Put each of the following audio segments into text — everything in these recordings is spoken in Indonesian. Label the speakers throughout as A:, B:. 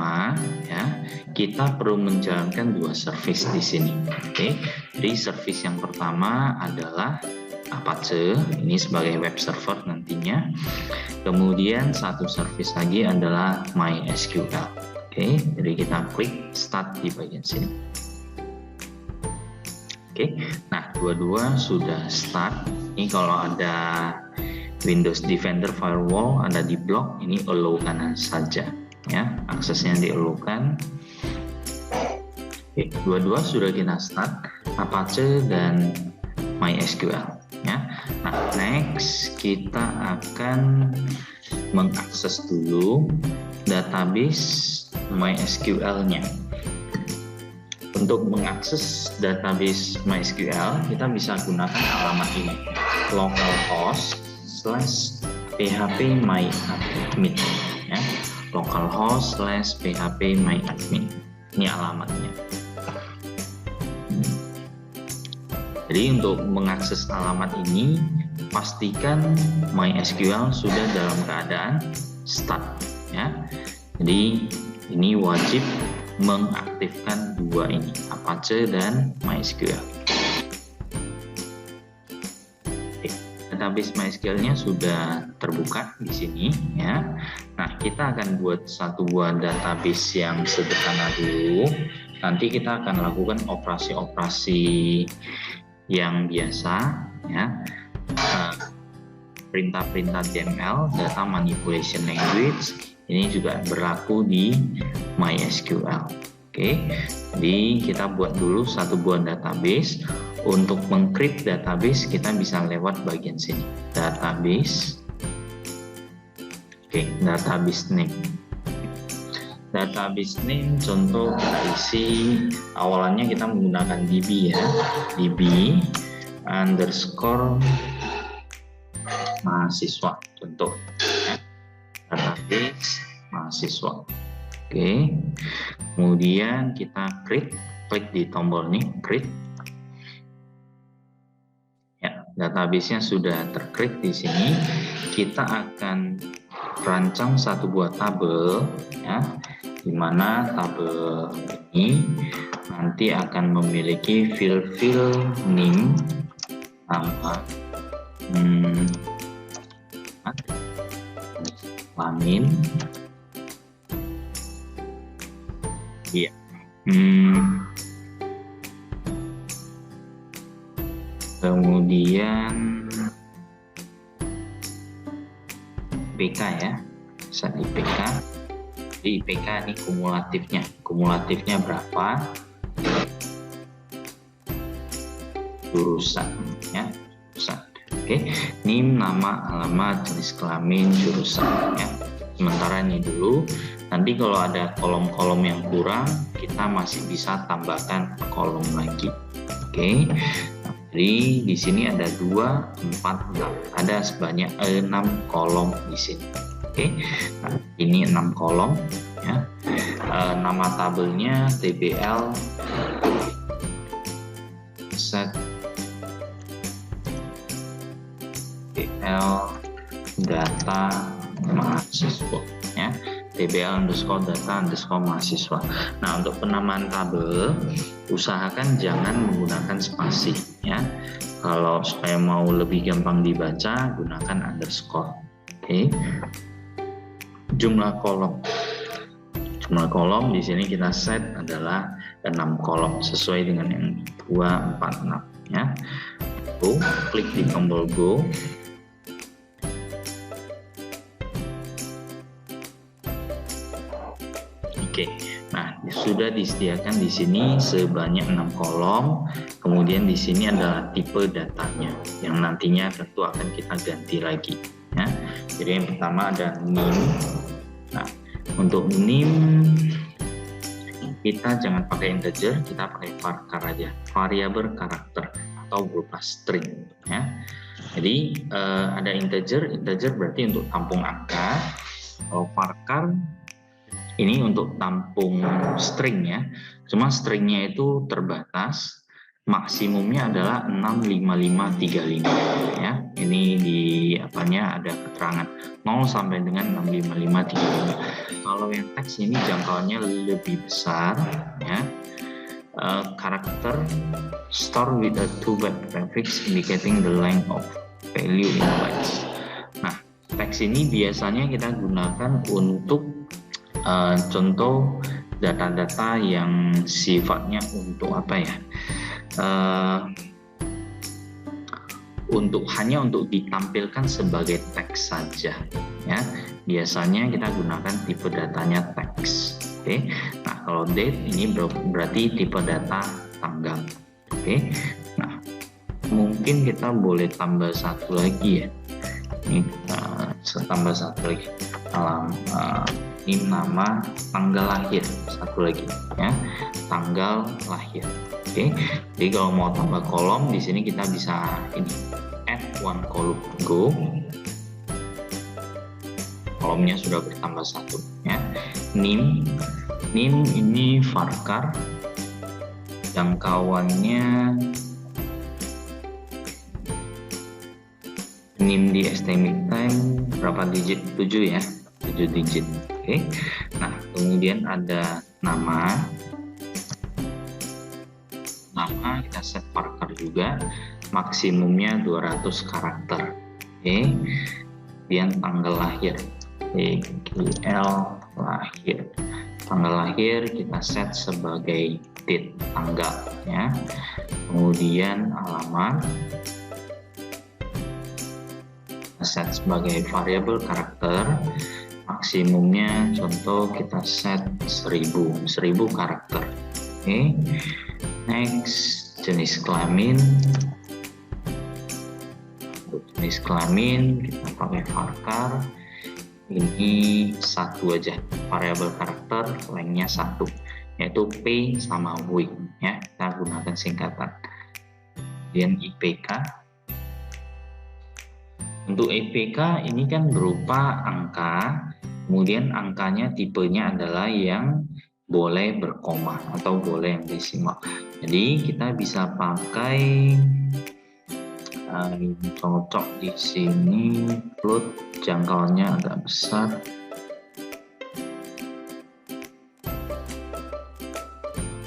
A: pertama ya, kita perlu menjalankan dua service di sini. Oke. Jadi service yang pertama adalah Apache, ini sebagai web server nantinya. Kemudian satu service lagi adalah MySQL. Oke, jadi kita klik start di bagian sini. Oke, nah dua-dua sudah start. Ini kalau ada Windows Defender Firewall ada di blok, ini allow kanan saja ya, aksesnya di-allow-kan. Oke, dua-dua sudah kita start, Apache dan MySQL ya. Nah, next kita akan mengakses dulu database MySQL-nya. Untuk mengakses database MySQL, kita bisa gunakan alamat ini, localhost/phpMyAdmin ya. localhost/phpMyAdmin. Ini alamatnya. Jadi untuk mengakses alamat ini, pastikan MySQL sudah dalam keadaan start ya. Jadi ini wajib mengaktifkan dua ini, Apache dan MySQL. Oke, database MySQL-nya sudah terbuka di sini ya. Nah, kita akan buat satu buah database yang sederhana dulu. Nanti kita akan lakukan operasi-operasi yang biasa ya, perintah-perintah DML, data manipulation language, ini juga berlaku di MySQL. Oke, jadi kita buat dulu satu buah database. Untuk mengcreate database kita bisa lewat bagian sini, database. Oke, database name. Database name contoh kita isi, awalannya kita menggunakan DB ya, DB underscore mahasiswa contoh ya. Database mahasiswa. Oke, kemudian kita klik di tombol ini, create ya, database-nya sudah terklik di sini. Kita akan rancang satu buah tabel ya, di mana tabel ini nanti akan memiliki field name, nama, kelamin, ya, kemudian IPK ya, bisa IPK. Di IPK ini kumulatifnya berapa, jurusan ya, jurusan. Oke, NIM, nama, alamat, jenis kelamin, jurusan ya. Sementara ini dulu, nanti kalau ada kolom-kolom yang kurang kita masih bisa tambahkan kolom lagi. Oke, jadi di sini ada 2, 4, 6, ada sebanyak 6 kolom di sini. Oke, nah, ini 6 kolom ya. Nama tabelnya TBL set TBL data mahasiswa ya, TBL underscore data underscore mahasiswa. Nah, untuk penamaan tabel usahakan jangan menggunakan spasi ya. Kalau supaya mau lebih gampang dibaca gunakan underscore. Oke. Jumlah kolom di sini kita set adalah 6 kolom sesuai dengan yang 2, 4, 6 ya. Go, klik di tombol go. Oke. Nah, sudah disediakan di sini sebanyak 6 kolom. Kemudian di sini adalah tipe datanya yang nantinya tentu akan kita ganti lagi ya. Jadi yang pertama ada NIM. Nah, untuk NIM kita jangan pakai integer, kita pakai varchar aja, variabel karakter atau berupa string ya. Jadi ada integer berarti untuk tampung angka. Kalau varchar ini untuk tampung string ya. Cuma stringnya itu terbatas. maksimumnya adalah 65535 ya. Ini di apanya ada keterangan 0 sampai dengan 65535. Kalau yang teks ini jangkauannya lebih besar ya. Karakter store with a 2-byte prefix indicating the length of value in bytes. Nah, teks ini biasanya kita gunakan untuk contoh data-data yang sifatnya untuk apa ya? Hanya untuk ditampilkan sebagai teks saja ya. Biasanya kita gunakan tipe datanya teks. Oke. Nah, kalau date ini berarti tipe data tanggal. Oke. Nah, mungkin kita boleh tambah satu lagi ya. Ini tambah satu lagi. Ini nama tanggal lahir, satu lagi ya, tanggal lahir. Oke, jadi kalau mau tambah kolom di sini kita bisa ini add one column, go. Kolomnya sudah bertambah satu ya. NIM ini varchar, jangkauannya NIM di stmik time berapa digit? 7 ya, 7 digit. Oke. Nah, kemudian ada nama kita set varchar juga, maksimumnya 200 karakter. Oke. Kemudian tanggal lahir, TGL lahir. Tanggal lahir kita set sebagai date, tanggal ya. Kemudian alamat kita set sebagai variabel karakter. Maksimumnya contoh kita set 1000 karakter. Oke. Next, jenis kelamin. Untuk jenis kelamin kita pakai varchar. Ini satu aja, variabel karakter lengthnya 1, yaitu P sama W ya. Kita gunakan singkatan. Kemudian IPK. Untuk IPK ini kan berupa angka. Kemudian angkanya tipenya adalah yang boleh berkoma atau boleh yang desimal. Jadi kita bisa pakai cocok di sini, float jangkauannya agak besar.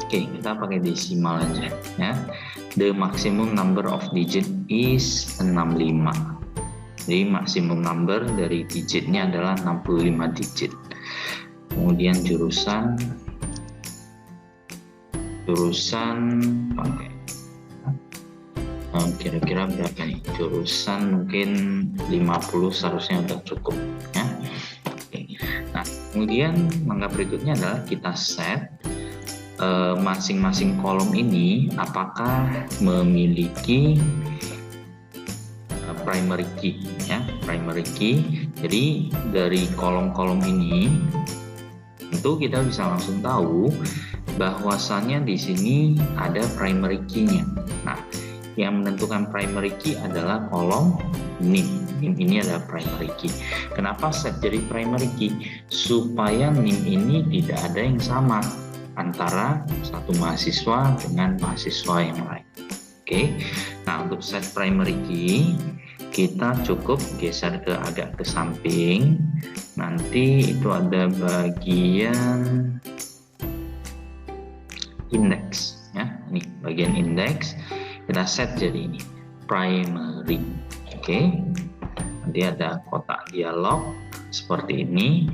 A: Oke, kita pakai desimal aja ya. The maximum number of digit is 65. Jadi maksimum number dari digitnya adalah 65 digit. Kemudian jurusan pakai kira-kira berapa nih? Jurusan mungkin 50 seharusnya udah cukup ya. Oke. Nah, kemudian langkah berikutnya adalah kita set masing-masing kolom ini apakah memiliki primary key ya, primary key. Jadi dari kolom-kolom ini tentu kita bisa langsung tahu bahwasannya di sini ada primary key-nya. Nah, yang menentukan primary key adalah kolom NIM. NIM ini adalah primary key. Kenapa set jadi primary key? Supaya NIM ini tidak ada yang sama antara satu mahasiswa dengan mahasiswa yang lain. Oke. Nah, untuk set primary key kita cukup geser agak ke samping. Nanti itu ada bagian index ya. Ini bagian index kita set jadi ini primary. Oke. Nanti ada kotak dialog seperti ini,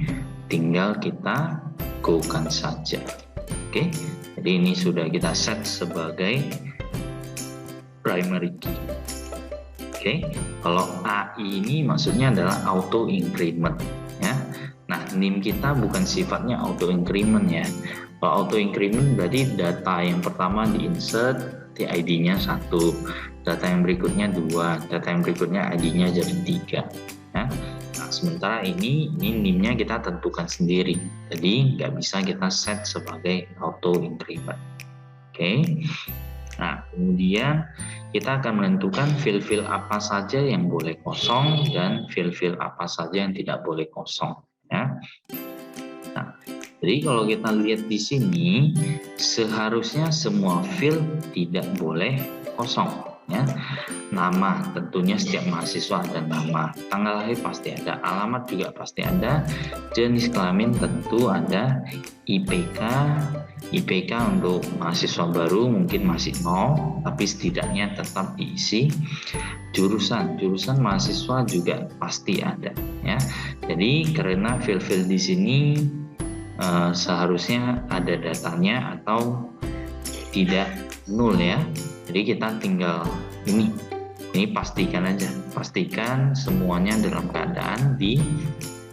A: tinggal kita go-kan saja. Oke. Jadi ini sudah kita set sebagai primary key. Oke, kalau AI ini maksudnya adalah auto increment ya. Nah, NIM kita bukan sifatnya auto increment ya. Kalau auto increment berarti data yang pertama di insert, ID-nya 1, data yang berikutnya 2, data yang berikutnya ID-nya jadi 3 ya. Nah, sementara ini NIM-nya kita tentukan sendiri. Jadi nggak bisa kita set sebagai auto increment. Oke. Nah, kemudian kita akan menentukan field-field apa saja yang boleh kosong dan field-field apa saja yang tidak boleh kosong. Ya. Nah, Jadi kalau kita lihat di sini, seharusnya semua field tidak boleh kosong, ya. Nama, tentunya setiap mahasiswa ada nama, tanggal lahir pasti ada, alamat juga pasti ada, jenis kelamin tentu ada, IPK untuk mahasiswa baru mungkin masih 0, tapi setidaknya tetap diisi. Jurusan mahasiswa juga pasti ada, ya. Jadi karena field-field di sini seharusnya ada datanya atau tidak 0, ya. Jadi kita tinggal ini pastikan aja, pastikan semuanya dalam keadaan di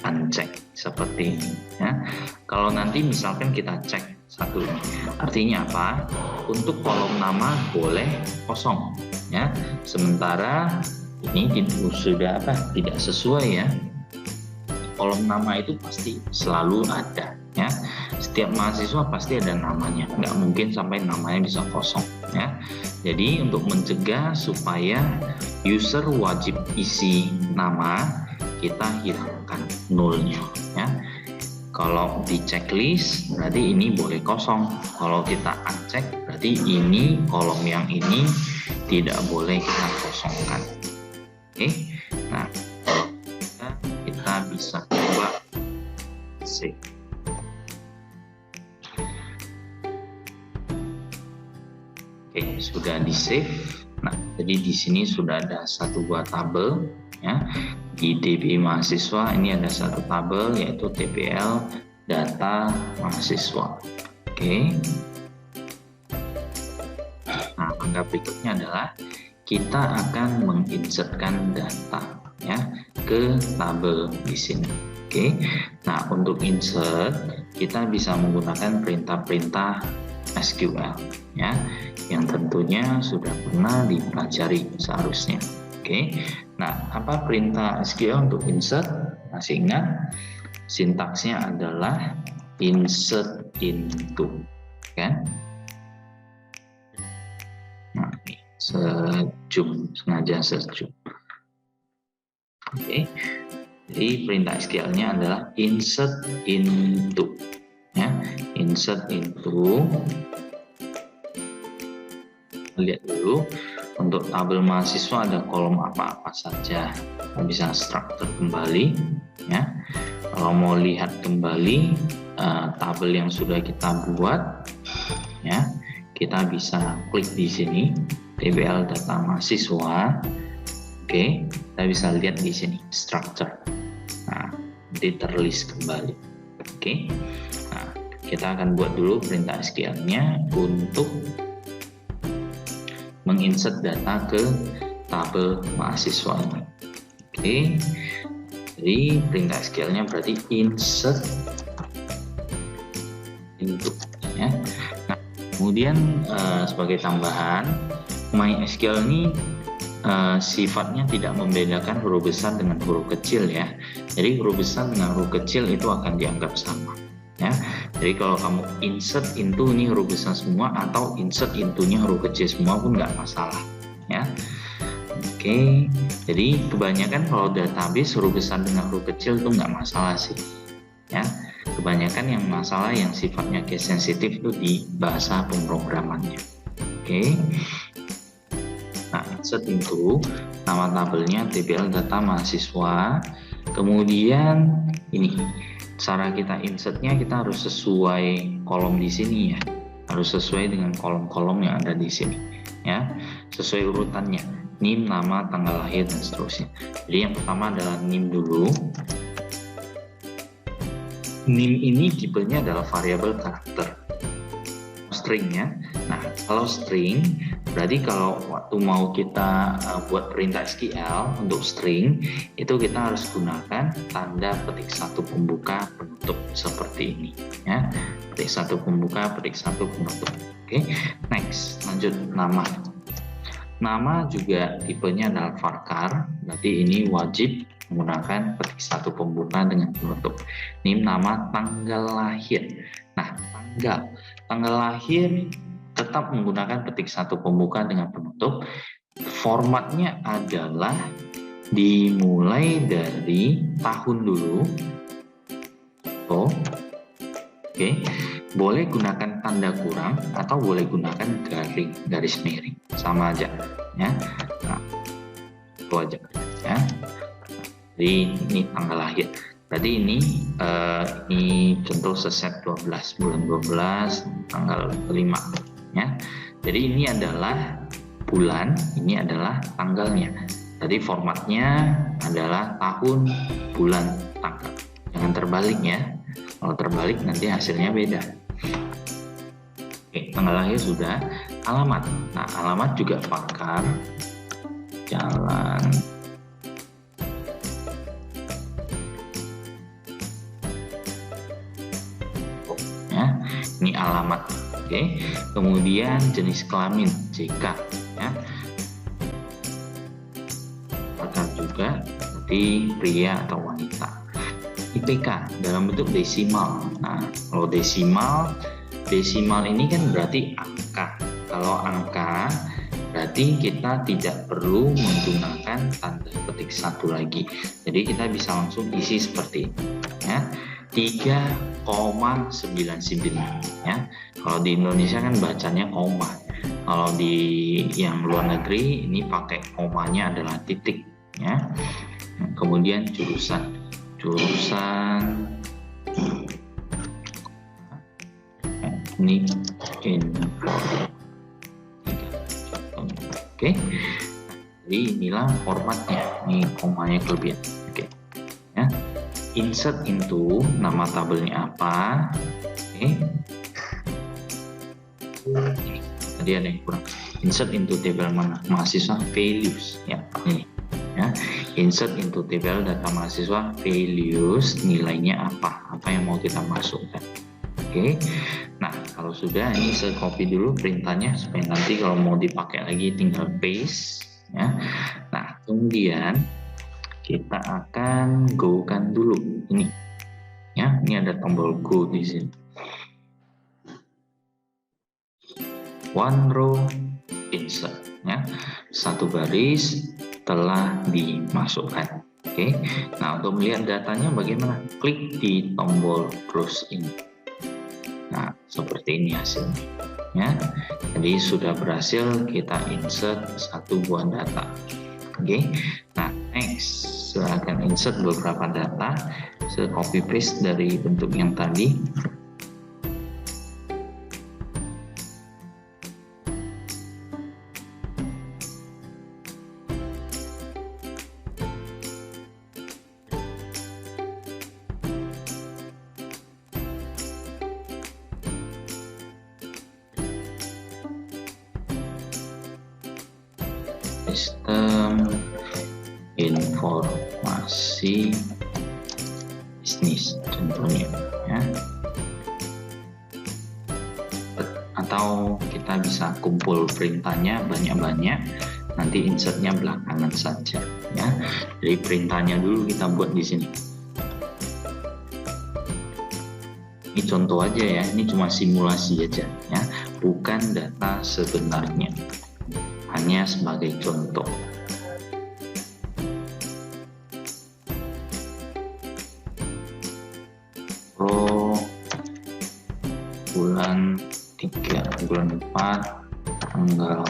A: uncheck seperti ini, ya. Kalau nanti misalkan kita cek satu ini, artinya apa? Untuk kolom nama boleh kosong, ya. Sementara ini sudah tidak sesuai, ya. Kolom nama itu pasti selalu ada, ya. Setiap mahasiswa pasti ada namanya, nggak mungkin sampai namanya bisa kosong, ya. Jadi untuk mencegah supaya user wajib isi nama, kita hilangkan 0-nya, ya. Kalau di checklist berarti ini boleh kosong. Kalau kita uncheck berarti ini kolom yang ini tidak boleh kita kosongkan. Oke. Nah, kita bisa coba save. Oke, sudah di save. Nah, jadi di sini sudah ada satu buah tabel, ya. Di DB mahasiswa ini ada satu tabel yaitu TPL data mahasiswa. Oke. Nah, langkah berikutnya adalah kita akan menginsertkan data, ya, ke tabel di sini. Oke. Nah, untuk insert kita bisa menggunakan perintah-perintah SQL, ya, yang tentunya sudah pernah dipelajari seharusnya. Oke. Nah, apa perintah SQL untuk insert? Masih ingat? Sintaksnya adalah insert into, kan? Nah, ini sezoom, sengaja sezoom. Oke. Jadi perintah SQL-nya adalah insert into, ya. Insert into. Lihat dulu. Untuk tabel mahasiswa ada kolom apa-apa saja. Kita bisa struktur kembali, ya. Kalau mau lihat kembali tabel yang sudah kita buat, ya, kita bisa klik di sini TPL data mahasiswa. Oke, kita bisa lihat di sini structure. Nah, nanti terlist kembali. Oke. Nah, kita akan buat dulu perintah SQL-nya untuk menginsert data ke tabel mahasiswa ini. Oke, jadi perintah SQL-nya berarti insert into, ya. Nah, kemudian sebagai tambahan, MySQL ini sifatnya tidak membedakan huruf besar dengan huruf kecil, ya. Jadi huruf besar dengan huruf kecil itu akan dianggap sama, ya. Jadi kalau kamu insert into ini huruf besar semua atau insert into-nya huruf kecil semua pun nggak masalah, ya. Oke, jadi kebanyakan kalau database huruf besar dengan huruf kecil itu nggak masalah sih, ya. Kebanyakan yang masalah yang sifatnya case sensitif itu di bahasa pemrogramannya. Oke. Nah, insert into, nama tabelnya TPL data mahasiswa. Kemudian ini cara kita insertnya, kita harus sesuai kolom di sini, ya. Harus sesuai dengan kolom-kolom yang ada di sini, ya. Sesuai urutannya, NIM, nama, tanggal lahir, dan seterusnya. Jadi yang pertama adalah NIM dulu. NIM ini tipenya adalah variabel karakter, string, ya. Nah, kalau string berarti kalau waktu mau kita buat perintah SQL untuk string itu kita harus gunakan tanda petik satu pembuka penutup seperti ini, ya. Petik satu pembuka, petik satu penutup. Oke, next, lanjut nama. Nama juga tipenya adalah varchar, berarti ini wajib menggunakan petik satu pembuka dengan penutup. NIM, nama, tanggal lahir. Nah, tanggal lahir tetap menggunakan petik satu pembuka dengan penutup. Formatnya adalah dimulai dari tahun dulu, Oke, boleh gunakan tanda kurang atau boleh gunakan garis miring, sama aja ya. Nah, itu aja ya. Jadi ini tanggal lahir. Berarti ini contoh seset 12 bulan 12 tanggal 5 ya. Jadi ini adalah bulan, ini adalah tanggalnya. Jadi formatnya adalah tahun, bulan, tanggal. Jangan terbalik ya. Kalau terbalik nanti hasilnya beda. Oke, tanggal lahir sudah. Alamat. Nah, alamat juga pakar. Jalan ya. Ini alamat. Oke. Kemudian jenis kelamin JK ya. Pakar juga berarti pria atau wanita. IPK dalam bentuk desimal. Nah, kalau desimal ini kan berarti angka. Kalau angka berarti kita tidak perlu menggunakan tanda petik satu lagi. Jadi kita bisa langsung isi seperti ini ya. 3,99 ya. Kalau di Indonesia kan bacanya koma. Kalau di yang luar negeri ini pakai komanya adalah titik ya. Kemudian jurusan ini oke. Jadi inilah formatnya. Ini komanya kelebihan. Oke. Ya. Insert into nama tabelnya apa? Oke. Tadi ada yang kurang. Insert into tabel mana? Mahasiswa values ya. Ini. Ya, insert into tabel data mahasiswa values, nilainya apa yang mau kita masukkan. Oke. Nah, kalau sudah ini saya copy dulu perintahnya supaya nanti kalau mau dipakai lagi tinggal paste ya. Nah, kemudian kita akan go-kan dulu ini ya. Ini ada tombol go di sini. One row insert ya. Satu baris telah dimasukkan. Oke. Nah, untuk melihat datanya bagaimana? Klik di tombol close ini. Nah, seperti ini hasilnya. Ya. Jadi sudah berhasil kita insert satu buah data. Oke. Nah, next silakan insert beberapa data. Saya copy paste dari bentuk yang tadi. Sistem informasi bisnis contohnya ya. Atau kita bisa kumpul perintahnya banyak-banyak, nanti insertnya belakangan saja ya. Jadi perintahnya dulu kita buat di sini. Ini contoh aja ya, ini cuma simulasi aja ya, bukan data sebenarnya. Hanya sebagai contoh. Bulan 3, bulan 4, tanggal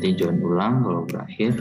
A: nanti join ulang kalau berakhir.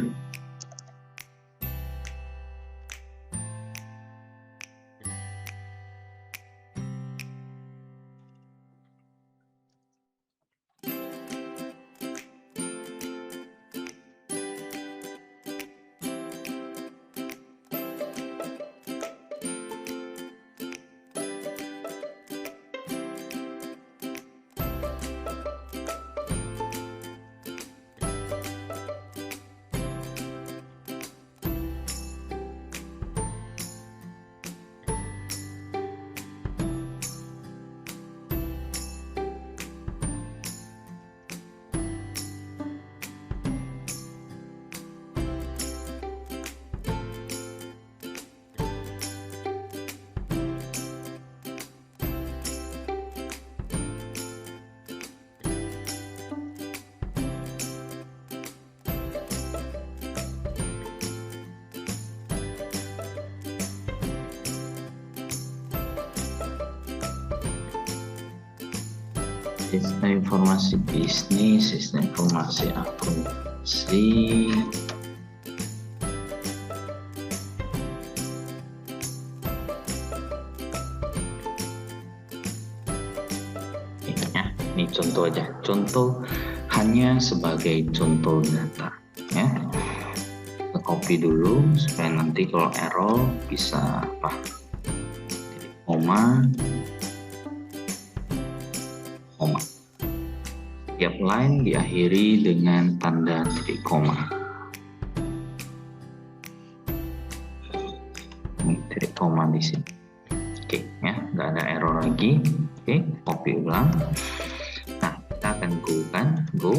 A: sistem informasi bisnis, sistem informasi akuntansi, ini contoh aja, contoh hanya sebagai contoh data ya. Kita copy dulu supaya nanti kalau error bisa apa, koma. Setiap line diakhiri dengan tanda titik koma. Ini titik koma di sini. Oke ya, nggak ada error lagi. Oke, copy ulang. Nah, kita akan go kan, go.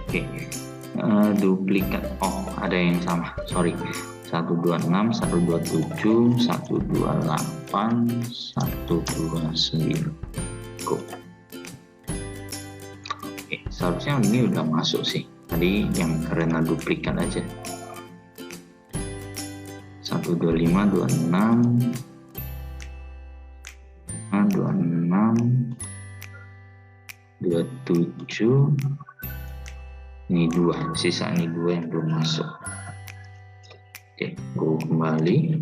A: Oke, duplikat. Oh, ada yang sama. Sorry. 126, 127, 128, 129. Go. Oke, seharusnya ini udah masuk sih. Tadi yang karena duplikat aja. 125, 26, 26, 27. Ini 2, sisa ini 2 yang belum masuk. Oke, go kembali.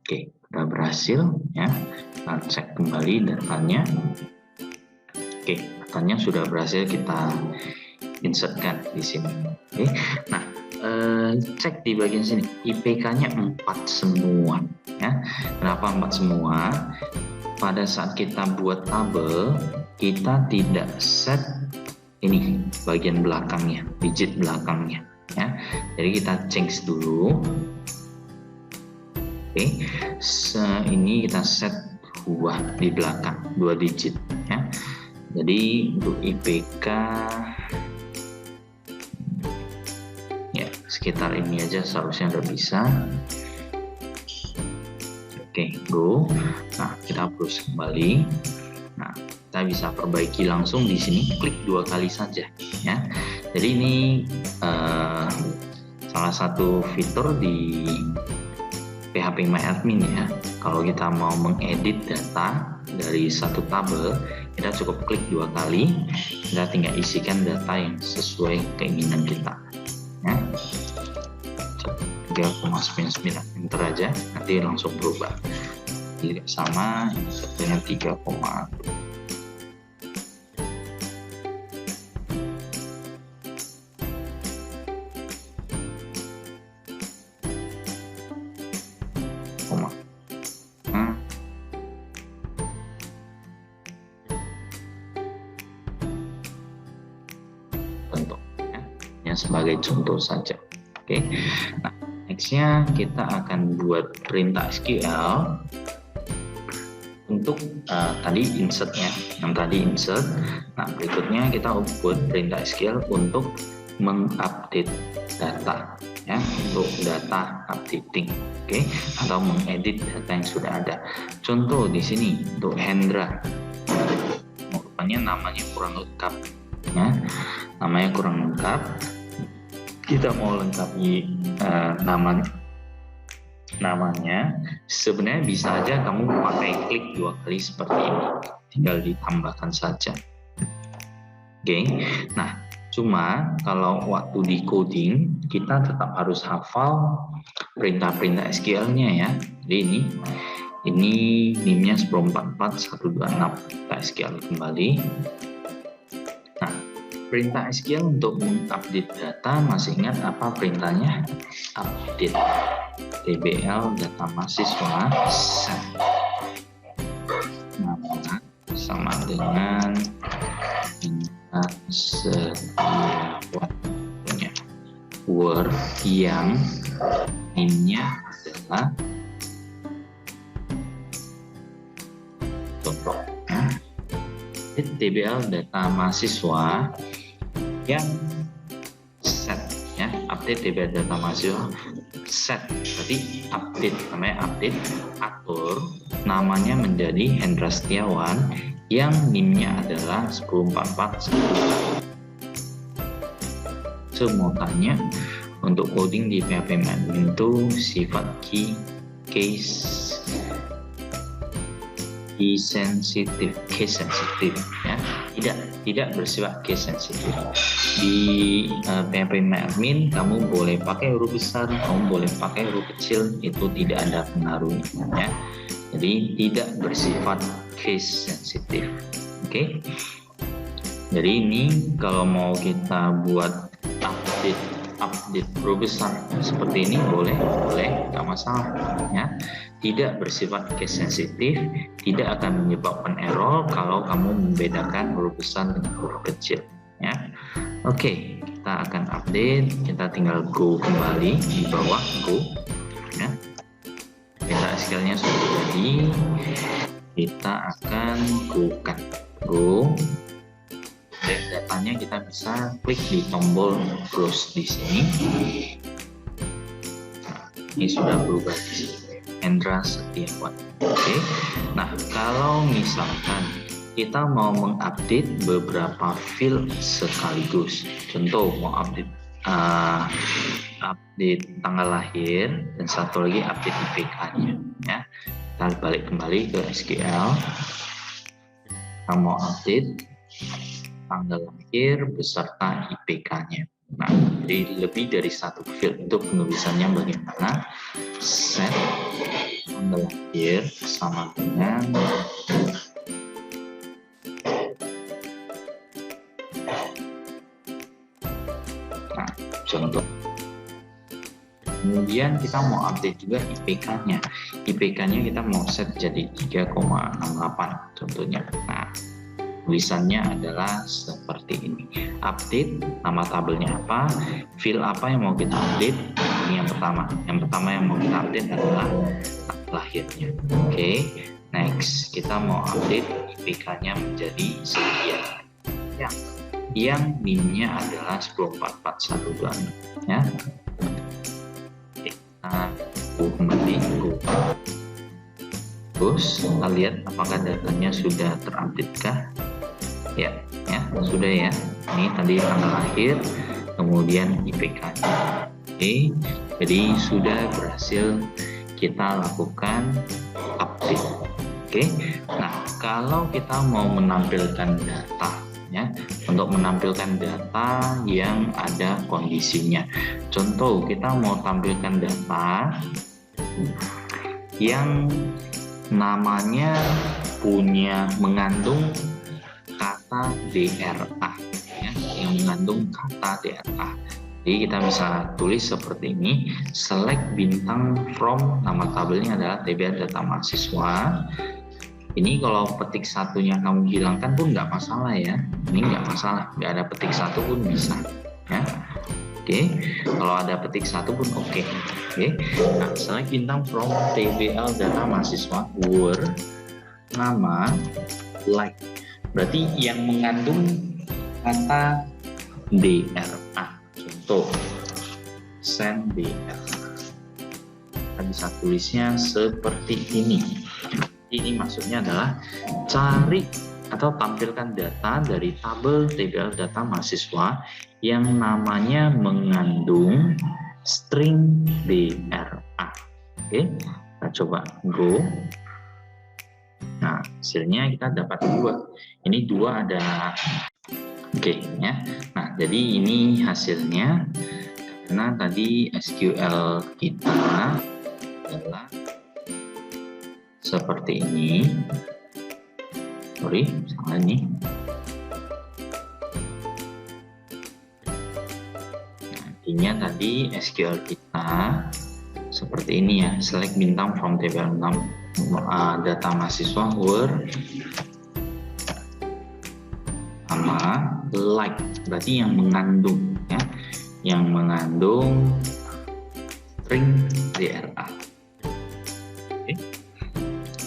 A: Oke, udah berhasil ya. Kita cek kembali datanya. Oke, datanya sudah berhasil kita insertkan di sini. Oke, nah cek di bagian sini. IPK-nya 4 semua ya. Kenapa 4 semua? Pada saat kita buat tabel, kita tidak set ini bagian belakangnya, digit belakangnya. Ya, jadi kita change dulu. Oke, ini kita set 2 di belakang, 2 digit ya. Jadi untuk IPK ya sekitar ini aja seharusnya udah bisa. Oke, go. Nah, kita hapus kembali. Nah, kita bisa perbaiki langsung di sini, klik 2 kali saja ya. Jadi ini salah satu fitur di PHP MyAdmin ya. Kalau kita mau mengedit data dari satu tabel, kita cukup klik 2 kali, kita tinggal isikan data yang sesuai keinginan kita ya. 3,99 enter aja, nanti langsung berubah. Jadi sama, ini satunya 3, sebagai contoh saja. Oke, nah nextnya kita akan buat perintah SQL untuk tadi insertnya, yang tadi insert. Nah berikutnya kita buat perintah SQL untuk mengupdate data ya, untuk data updating, oke, atau mengedit data yang sudah ada. Contoh di sini untuk Hendra, rupanya namanya kurang lengkap ya, namanya kurang lengkap. Kita mau lengkapi namanya, sebenarnya bisa aja kamu pakai klik 2 kali seperti ini, tinggal ditambahkan saja. Oke, nah cuma kalau waktu di coding kita tetap harus hafal perintah-perintah SQL-nya ya. Jadi ini NIM-nya 1044126. Kita SQL kembali. Nah, perintah SQL untuk mengupdate data, masih ingat apa perintahnya? Update TBL data mahasiswa set nama sama dengan setiap word yang ini adalah contoh TBL data mahasiswa yang set ya, update TBL data mahasiswa set, berarti update, namanya update, atur namanya menjadi Hendra Setiawan yang NIM-nya adalah 10441. Semuanya untuk coding di PHP MyAdmin itu sifat key case sensitif, case sensitif, ya. Tidak bersifat case sensitif. Di PHP MyAdmin kamu boleh pakai huruf besar, kamu boleh pakai huruf kecil, itu tidak ada pengaruhnya, ya. Jadi tidak bersifat case sensitif. Oke. Jadi ini kalau mau kita buat update huruf besar seperti ini boleh, nggak masalah, ya. Tidak bersifat case sensitif, tidak akan menyebabkan error kalau kamu membedakan huruf besar dengan huruf kecil, ya. Oke, kita akan update, kita tinggal go kembali di bawah, go, ya. Kita SQL-nya sudah jadi, kita akan go. Dan datanya kita bisa klik di tombol browse di sini. Nah, ini sudah berubah di sini. Hendra Setiawan. Oke. Nah, kalau misalkan kita mau mengupdate beberapa field sekaligus, contoh mau update tanggal lahir dan satu lagi update IPK-nya, ya. Kita balik kembali ke SQL. Kita mau update tanggal lahir beserta IPK-nya. Nah, jadi lebih dari satu field. Untuk penulisannya bagaimana? Set tanggal lahir sama dengan contoh. Kemudian kita mau update juga IPK-nya. IPK-nya kita mau set jadi 3,68 contohnya. Nah, tulisannya adalah seperti ini. Update, nama tabelnya apa, field apa yang mau kita update. Ini yang pertama. Yang pertama yang mau kita update adalah lahirnya. Oke. Next, kita mau update IPK-nya menjadi sekian. Yang NIM-nya adalah 104412, ya. Oke, kita kembali terus kita lihat apakah datanya sudah terupdate kah. Ya, sudah, ya. Ini tadi tanggal lahir, kemudian IPK-nya. Oke, jadi sudah berhasil kita lakukan update. Oke, nah kalau kita mau menampilkan data, ya, untuk menampilkan data yang ada kondisinya. Contoh, kita mau tampilkan data yang namanya mengandung kata DRA, ya, yang mengandung kata DRA. Jadi kita bisa tulis seperti ini, select bintang from, nama tabelnya adalah TBA data mahasiswa. Ini kalau petik satunya kamu hilangkan pun nggak masalah, ya. Ini nggak masalah, nggak ada petik satu pun bisa, ya. Oke, kalau ada petik satu pun oke. Oke, nah select bintang from TBL data mahasiswa word nama like. Berarti yang mengandung kata DRA. Contoh, send DRA. Kita bisa tulisnya seperti ini. Ini maksudnya adalah cari atau tampilkan data dari tabel TBL data mahasiswa yang namanya mengandung string DRA. Oke, kita coba go. Nah, hasilnya kita dapat 2. Ini 2 ada. Oke, ya. Nah, jadi ini hasilnya karena tadi SQL kita adalah seperti ini. Sorry, salah ini. Artinya tadi SQL kita seperti ini, ya. Select bintang from table 6 data mahasiswa word sama like, berarti yang mengandung, ya, yang mengandung string DRA. Oke,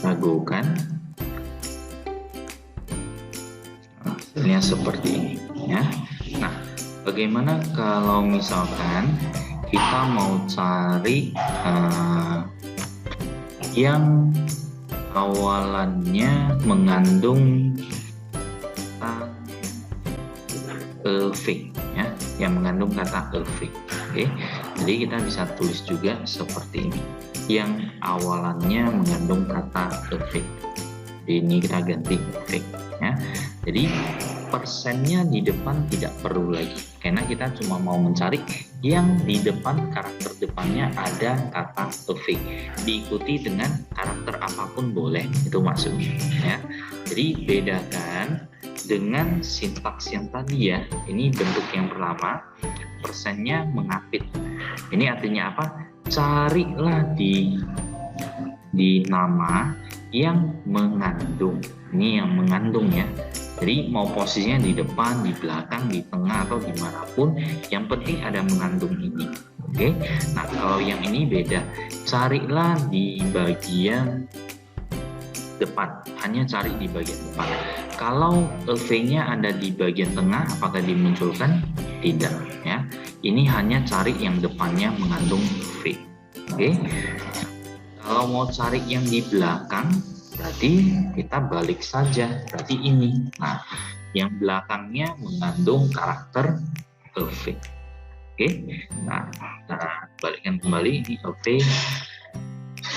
A: ragukan. Hasilnya seperti ini, ya. Nah, bagaimana kalau misalkan kita mau cari yang awalannya mengandung kata fake, ya, yang mengandung kata fake. Oke, jadi kita bisa tulis juga seperti ini, yang awalannya mengandung kata fake. Ini kita ganti fake ya. Jadi persennya di depan tidak perlu lagi, karena kita cuma mau mencari yang di depan karakter depannya ada kata fake, diikuti dengan karakter apapun boleh, itu maksudnya ya. Jadi bedakan dengan sintaks yang tadi ya. Ini bentuk yang pertama, persennya mengapit. Ini artinya apa? Carilah di nama yang mengandung. Ini yang mengandung ya. Jadi mau posisinya di depan, di belakang, di tengah, atau dimanapun, yang penting ada mengandung ini. Oke. Nah kalau yang ini beda, carilah di bagian depan, hanya cari di bagian depan. Kalau V-nya ada di bagian tengah, apakah dimunculkan? Tidak ya. Ini hanya cari yang depannya mengandung V. Oke. Kalau mau cari yang di belakang, berarti kita balik saja, berarti ini. Nah, yang belakangnya mengandung karakter V. Oke. Nah, kita balikkan kembali ini V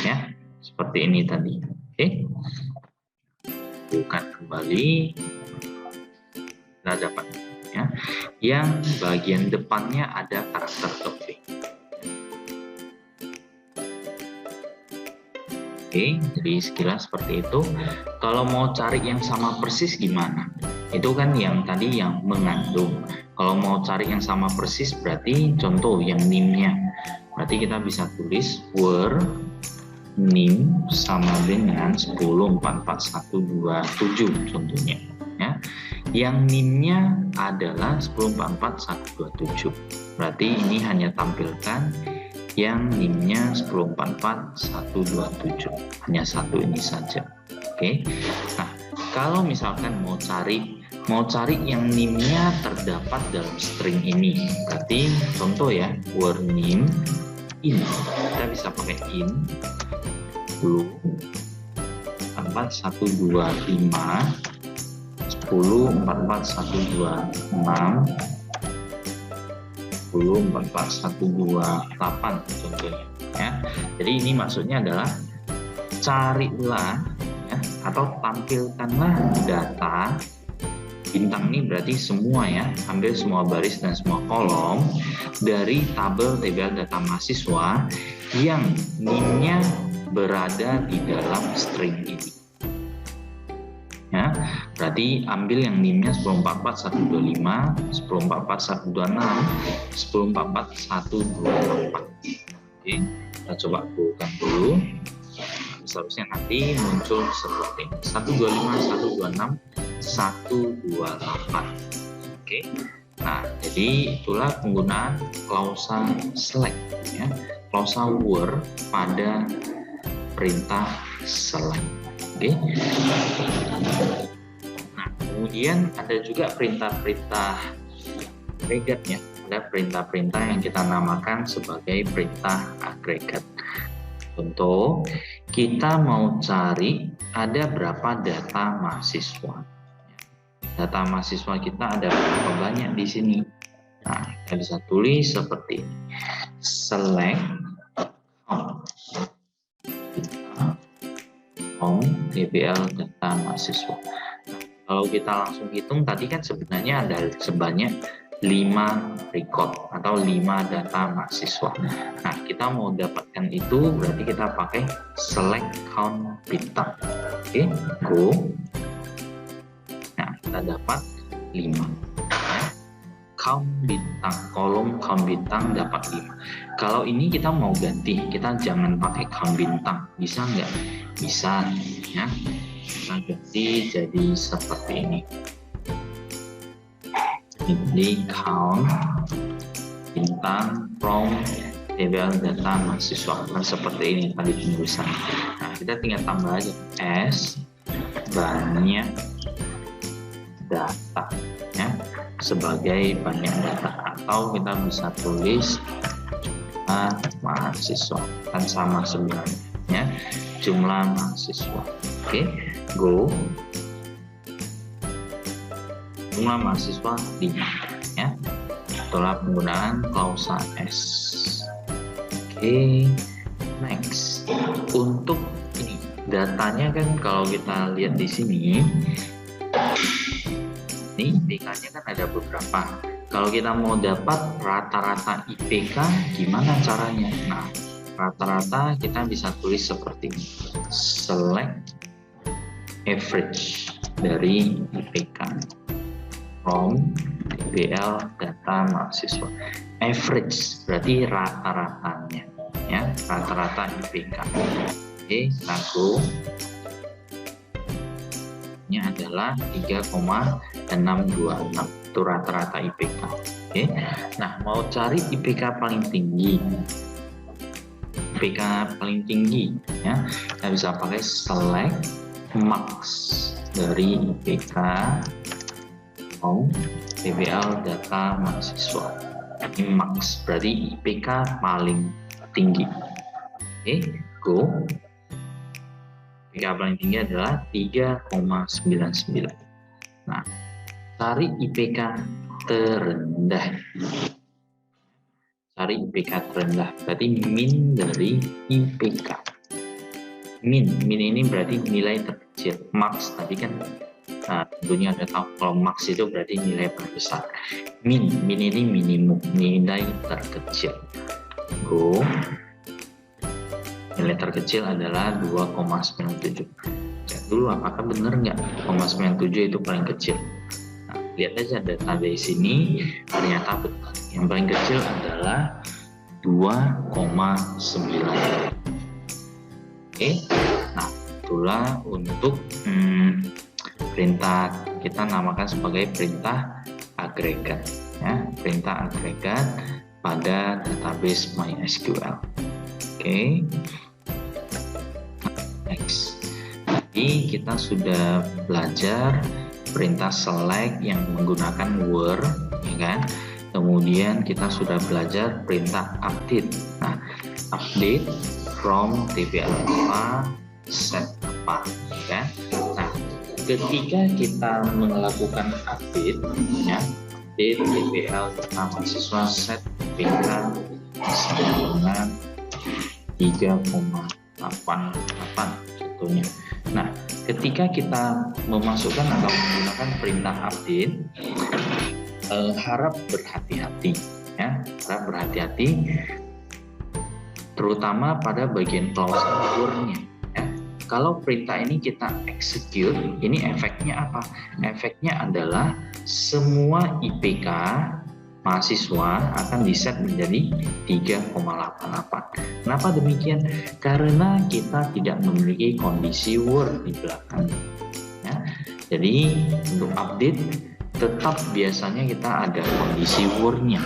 A: ya, seperti ini tadi. Oke. Bukan kembali, kita dapat ya. Yang bagian depannya ada karakter V. Oke, jadi sekilas seperti itu. Kalau mau cari yang sama persis gimana? Itu kan yang tadi yang mengandung. Kalau mau cari yang sama persis berarti contoh yang NIM-nya. Berarti kita bisa tulis were NIM sama dengan 1044.127 contohnya ya. Yang NIM-nya adalah 1044.127. Berarti ini hanya tampilkan yang NIM-nya 1044.127, hanya satu ini saja. Oke. Nah, kalau misalkan mau cari yang NIM-nya terdapat dalam string ini, berarti contoh ya, were NIM in, kita bisa pakai in 1044.125, 1044.126, 1044.128 contohnya ya. Jadi ini maksudnya adalah carilah ya, atau tampilkanlah data bintang ini, berarti semua ya, ambil semua baris dan semua kolom dari tabel data mahasiswa yang NIM-nya berada di dalam string ini ya. Berarti ambil yang NIM-nya 1044.125, 1044.126, 1044.128. Oke, kita coba bukan dulu. Seharusnya nanti muncul seperti ini, 125, 126, 128. Oke. Nah, jadi itulah penggunaan klausa select ya. Klausa were pada perintah select. Oke. Nah, kemudian ada juga perintah-perintah agregat ya. Ada perintah-perintah yang kita namakan sebagai perintah agregat. Contoh, kita mau cari ada berapa data mahasiswa. Data mahasiswa kita ada berapa banyak di sini. Nah, kita bisa tulis seperti ini. Select DBL data mahasiswa. Nah, kalau kita langsung hitung tadi kan sebenarnya ada sebanyak 5 record atau 5 data mahasiswa. Nah, kita mau dapatkan itu berarti kita pakai select count bintang. Oke, go. Nah, kita dapat 5. Count bintang, kolom count bintang dapat 5. Kalau ini kita mau ganti, kita jangan pakai count bintang, bisa nggak? Bisa ya. Kita ganti jadi seperti ini. Jadi count bintang from table data mahasiswa, nah, seperti ini tadi penulisan. Nah, kita tinggal tambah aja S banyak data ya, sebagai banyak data, atau kita bisa tulis jumlah mahasiswa, kan sama sebenarnya ya, jumlah mahasiswa. Oke, go. Jumlah mahasiswa 5 ya. Itulah penggunaan klausa S. Oke, next. Untuk ini datanya kan kalau kita lihat di sini, ini IPK-nya kan ada beberapa. Kalau kita mau dapat rata-rata IPK, gimana caranya? Nah, rata-rata kita bisa tulis seperti ini. Select average dari IPK from TPL data mahasiswa. Average berarti rata-ratanya, ya, rata-rata IPK. Oke, lalu ini adalah 3,626 itu rata-rata IPK. Oke, nah mau cari IPK paling tinggi, IPK paling tinggi, ya, kita bisa pakai select max dari IPK TPL data mahasiswa. Ini max berarti IPK paling tinggi. Oke, go. IPK paling tinggi adalah 3,99. Nah, cari IPK terendah. Cari IPK terendah, berarti min dari IPK. Min ini berarti nilai terkecil. Max tadi kan, nah, tentunya ada tahu kalau max itu berarti nilai terbesar. Min ini minimum, nilai terkecil. Go. Nilai terkecil adalah 2,97. Cek dulu apakah benar nggak 2,97 itu paling kecil. Nah, lihat aja database ini, ternyata betul. Yang paling kecil adalah 2,9. Oke, nah itulah untuk perintah, kita namakan sebagai perintah agregat, ya, perintah agregat pada database MySQL. Oke. Next, tadi kita sudah belajar perintah select yang menggunakan where, ya kan? Kemudian kita sudah belajar perintah update. Nah, update from TPL apa, set apa, ya. Nah, ketika kita melakukan update, ya, update TPL data mahasiswa set IPK sama dengan 3,88 contohnya. Nah, ketika kita memasukkan atau menggunakan perintah update, harap berhati-hati, ya, harap berhati-hati, terutama pada bagian clause where-nya. Ya. Kalau perintah ini kita execute, ini efeknya apa? Efeknya adalah semua IPK mahasiswa akan di-set menjadi 3,88. Kenapa demikian? Karena kita tidak memiliki kondisi where di belakang. Ya. Jadi untuk update tetap biasanya kita ada kondisi where-nya.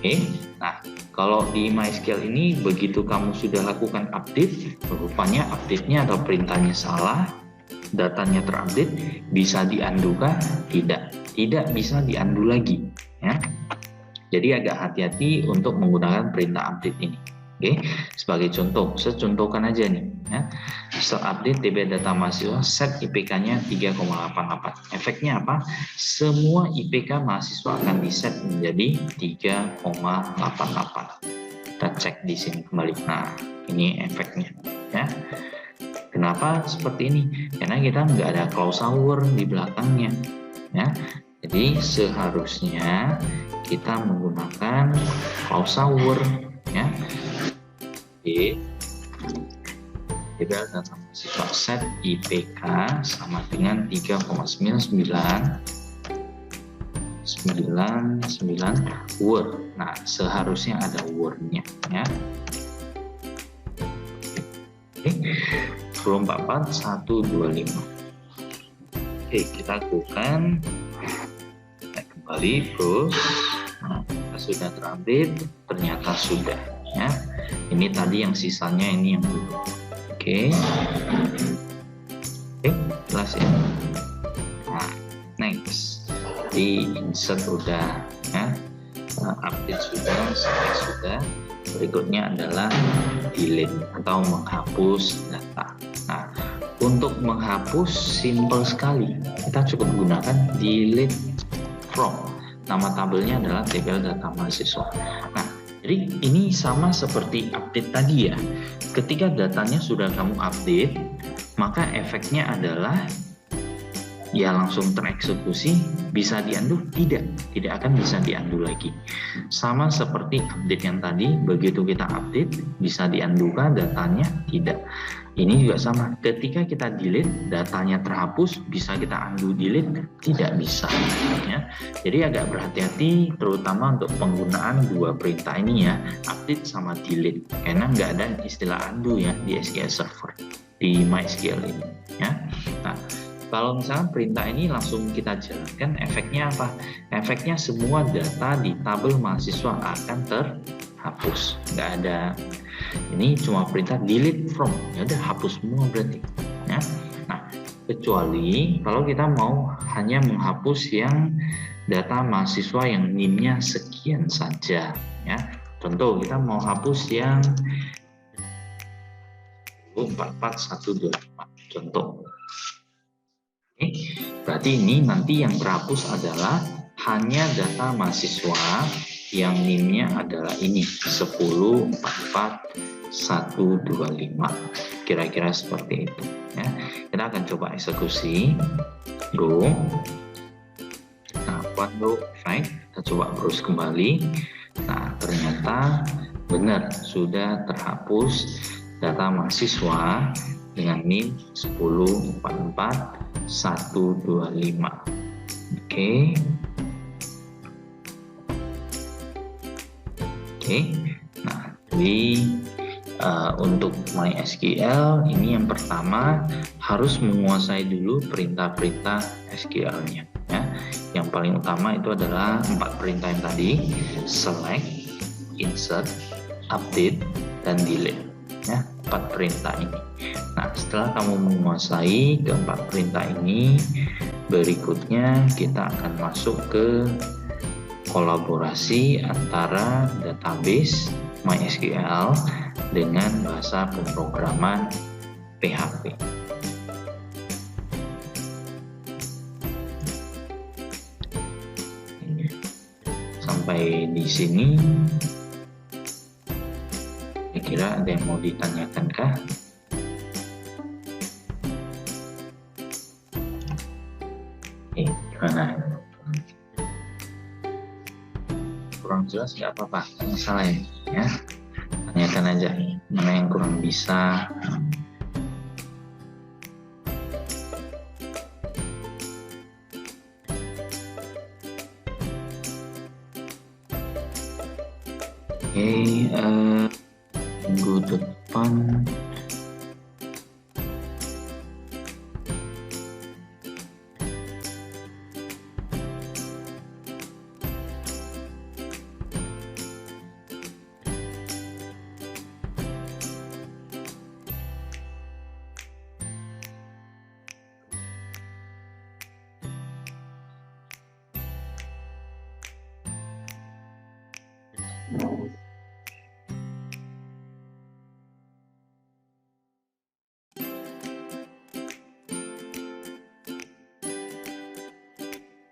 A: Oke. Nah, kalau di MySQL ini begitu kamu sudah lakukan update, rupanya update-nya atau perintahnya salah, datanya terupdate, bisa di-undo kah? Tidak bisa di-undo lagi, ya. Jadi agak hati-hati untuk menggunakan perintah update ini. Oke, sebagai contoh, saya contohkan aja nih, ya. Setelah update TPL data mahasiswa, set IPK-nya 3,88. Efeknya apa? Semua IPK mahasiswa akan di-set menjadi 3,88. Kita cek di sini kembali. Nah, ini efeknya, ya. Kenapa seperti ini? Karena kita nggak ada clause where di belakangnya, ya. Jadi seharusnya kita menggunakan clause where, ya. Oke. TPL data mahasiswa set IPK sama dengan 3,99 where. Nah, seharusnya ada where-nya, ya. Oke. 24125. Oke, kita lakukan. Kita kembali terus. Nah, kita sudah terupdate, ternyata sudah, ya. Ini tadi yang sisanya, ini yang dulu. Oke, jelas ya. Nah, next, di insert sudah, ya. Update sudah, select sudah. Berikutnya adalah delete atau menghapus data. Nah, untuk menghapus simple sekali, kita cukup gunakan delete from. Nama tabelnya adalah TPL data mahasiswa. Nah, jadi ini sama seperti update tadi, ya. Ketika datanya sudah kamu update, maka efeknya adalah ya langsung tereksekusi. Bisa diunduh? Tidak akan bisa diunduh lagi. Sama seperti update yang tadi, begitu kita update bisa diunduh datanya? Tidak. Ini juga sama, ketika kita delete datanya terhapus, bisa kita undo delete? Tidak bisa ya. Jadi agak berhati-hati terutama untuk penggunaan dua perintah ini ya, update sama delete, karena nggak ada istilah undo ya di SQL Server, di MySQL ini ya. Nah, kalau misalnya perintah ini langsung kita jalankan, efeknya apa? Efeknya semua data di tabel mahasiswa akan terhapus. Nggak ada, ini cuma perintah delete from, ya udah hapus semua berarti. Ya. Nah, kecuali kalau kita mau hanya menghapus yang data mahasiswa yang NIM-nya sekian saja. Ya. Contoh, kita mau hapus yang 44125. Contoh. Oke, berarti ini nanti yang terhapus adalah hanya data mahasiswa yang NIM-nya adalah ini 1044125. Kira-kira seperti itu ya. Kita akan coba eksekusi. Go. Nah, window effect, kita coba browse kembali. Nah, ternyata benar sudah terhapus data mahasiswa dengan NIM 1044125. Oke. Nah, jadi untuk MySQL ini yang pertama harus menguasai dulu perintah-perintah SQL-nya ya. Yang paling utama itu adalah 4 perintah yang tadi: select, insert, update, dan delete ya, 4 perintah ini. Nah, setelah kamu menguasai keempat perintah ini, berikutnya kita akan masuk ke kolaborasi antara database MySQL dengan bahasa pemrograman PHP. Sampai di sini, kira-kira ada yang mau ditanyakan kah? Gimana? Kurang jelas nggak apa-apa, nggak masalah ya. Tanyakan aja mana yang kurang bisa. Minggu depan